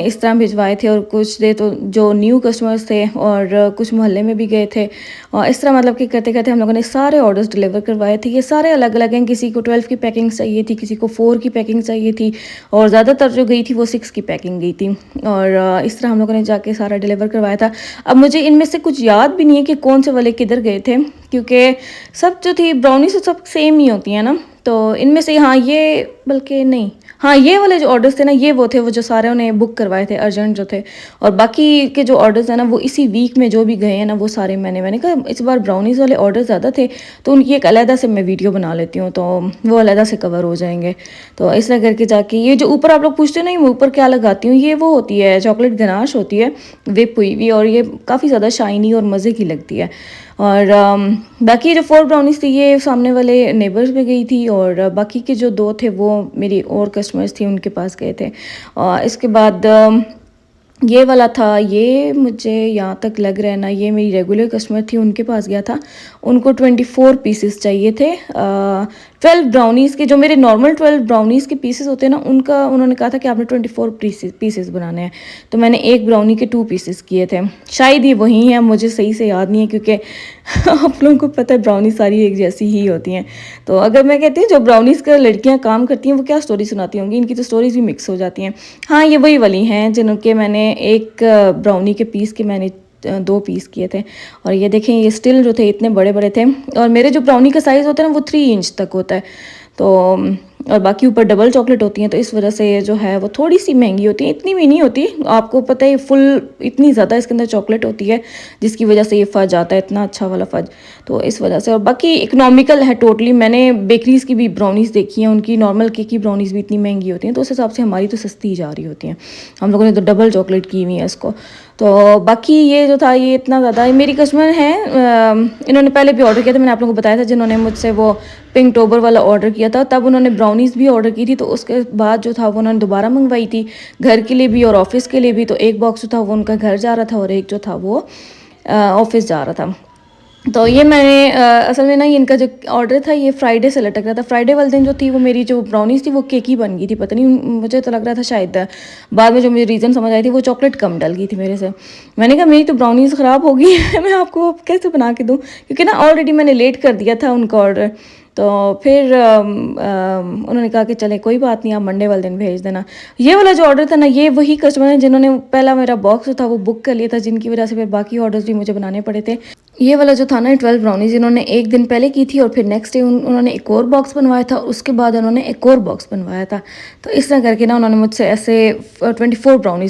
इस तरह भिजवाए थे और कुछ दे तो जो न्यू कस्टमर्स थे और कुछ मोहल्ले में भी गए थे। और इस तरह मतलब कि करते करते हम लोगों ने सारे ऑर्डर्स डिलीवर करवाए थे। ये सारे अलग अलग हैं, किसी को 12 की पैकिंग चाहिए थी, किसी को 4 की पैकिंग चाहिए थी और ज़्यादातर जो गई थी वो 6 की पैकिंग गई थी। और इस तरह हम लोगों ने जाके सारा डिलीवर करवाया था। अब मुझे इनमें से कुछ याद भी नहीं है कि कौन से वाले किधर गए थे, क्योंकि सब जो थी ब्राउनी से सब सेम ही होती हैं ना। तो इनमें से हाँ ये, बल्कि नहीं, हाँ ये वाले जो ऑर्डर्स थे ना ये वो थे वो जो सारे उन्हें बुक करवाए थे अर्जेंट जो थे। और बाकी के जो ऑर्डर्स हैं ना वो इसी वीक में जो भी गए हैं ना वो सारे मैंने कहा इस बार ब्राउनीज़ वाले ऑर्डर ज़्यादा थे तो उनकी एक अलहदा से मैं वीडियो बना लेती हूँ, तो वो अलहदा से कवर हो जाएंगे। तो इस तरह करके जाके ये जो ऊपर आप लोग पूछते हो ना मैं ऊपर क्या लगाती हूँ, ये वो होती है चॉकलेट गनाश होती है विप हुई हुई, और ये काफ़ी ज़्यादा शाइनी और मज़े की लगती है। और बाकी जो 4 ब्राउनीज़ थी ये सामने वाले नेबर्स में गई थी और बाकी के जो 2 थे वो मेरी और कस्टमर्स थी उनके पास गए थे। और इसके बाद ये वाला था, ये मुझे यहाँ तक लग रहा है ना ये मेरी रेगुलर कस्टमर थी उनके पास गया था। उनको 24 पीसेस चाहिए थे। 12 ब्राउनीज़ के, जो मेरे नॉर्मल 12 ब्राउनीज़ के पीसेस होते हैं ना उनका उन्होंने कहा था कि आपने 24 पीसेस बनाने हैं। तो मैंने एक ब्राउनी के 2 पीसेस किए थे। शायद ये वही हैं, मुझे सही से याद नहीं है क्योंकि आप लोगों को पता है ब्राउनी सारी एक जैसी ही होती हैं। तो अगर मैं कहती हूँ जो ब्राउनीज़ का लड़कियाँ काम करती हैं वो क्या स्टोरी सुनाती होंगी, इनकी तो स्टोरीज भी मिक्स हो जाती हैं। हाँ ये वही वाली हैं जिनके मैंने एक ब्राउनी के पीस के मैंने 2 पीस किए थे। और ये देखें ये स्टिल जो थे इतने बड़े बड़े थे, और मेरे जो ब्राउनी का साइज़ होता है ना वो 3 इंच तक होता है। तो और बाकी ऊपर डबल चॉकलेट होती हैं तो इस वजह से ये जो है वो थोड़ी सी महंगी होती है, इतनी भी नहीं होती। आपको पता है फुल इतनी ज़्यादा इसके अंदर चॉकलेट होती है जिसकी वजह से ये फज आता है, इतना अच्छा वाला फज। तो इस वजह से, और बाकी इकोनॉमिकल है टोटली। मैंने बेकरीज़ की भी ब्राउनीज़ देखी हैं, उनकी नॉर्मल केक की ब्राउनीज़ भी इतनी महंगी होती हैं, तो उस हिसाब से हमारी तो सस्ती जा रही होती हैं। हम लोगों ने तो डबल चॉकलेट की हुई है इसको। तो बाकी ये जो था ये इतना ज़्यादा मेरी कस्टमर हैं, इन्होंने पहले भी ऑर्डर किया था, मैंने आप लोगों को बताया था जिन्होंने मुझसे वो पिंक टोबर वाला ऑर्डर किया था, तब उन्होंने ब्राउनीज़ भी ऑर्डर की थी। तो उसके बाद जो था वो उन्होंने दोबारा मंगवाई थी घर के लिए भी और ऑफिस के लिए भी। तो एक बॉक्स जो था वो उनका घर जा रहा था और एक जो था वो ऑफिस जा रहा था। तो ये मैंने असल में ना ये इनका जो ऑर्डर था ये फ्राइडे से लटक रहा था। फ्राइडे वाले दिन जो थी वो मेरी जो ब्राउनीज़ थी वो केक ही बन गई थी, पता नहीं मुझे तो लग रहा था शायद। बाद में जो मुझे रीज़न समझ आई थी वो चॉकलेट कम डल गई थी मेरे से। मैंने कहा मेरी तो ब्राउनीज़ ख़राब हो गई है मैं आपको कैसे बना के दूँ, क्योंकि ना ऑलरेडी मैंने लेट कर दिया था उनका ऑर्डर। तो फिर उन्होंने कहा कि चले कोई बात नहीं आप मंडे वाले दिन भेज देना। ये वाला जो ऑर्डर था ना ये वही कस्टमर है जिन्होंने पहला मेरा बॉक्स था वो बुक कर लिया था, जिनकी वजह से फिर बाकी ऑर्डर्स भी मुझे बनाने पड़े थे। ये वाला जो था ना 12 ब्राउनीज़ इन्होंने एक दिन पहले की थी और फिर नेक्स्ट डे उन्होंने एक और बॉक्स बनवाया था, उसके बाद उन्होंने एक और बॉक्स बनवाया था। तो इस तरह करके ना उन्होंने मुझसे ऐसे 24 ब्राउनीज़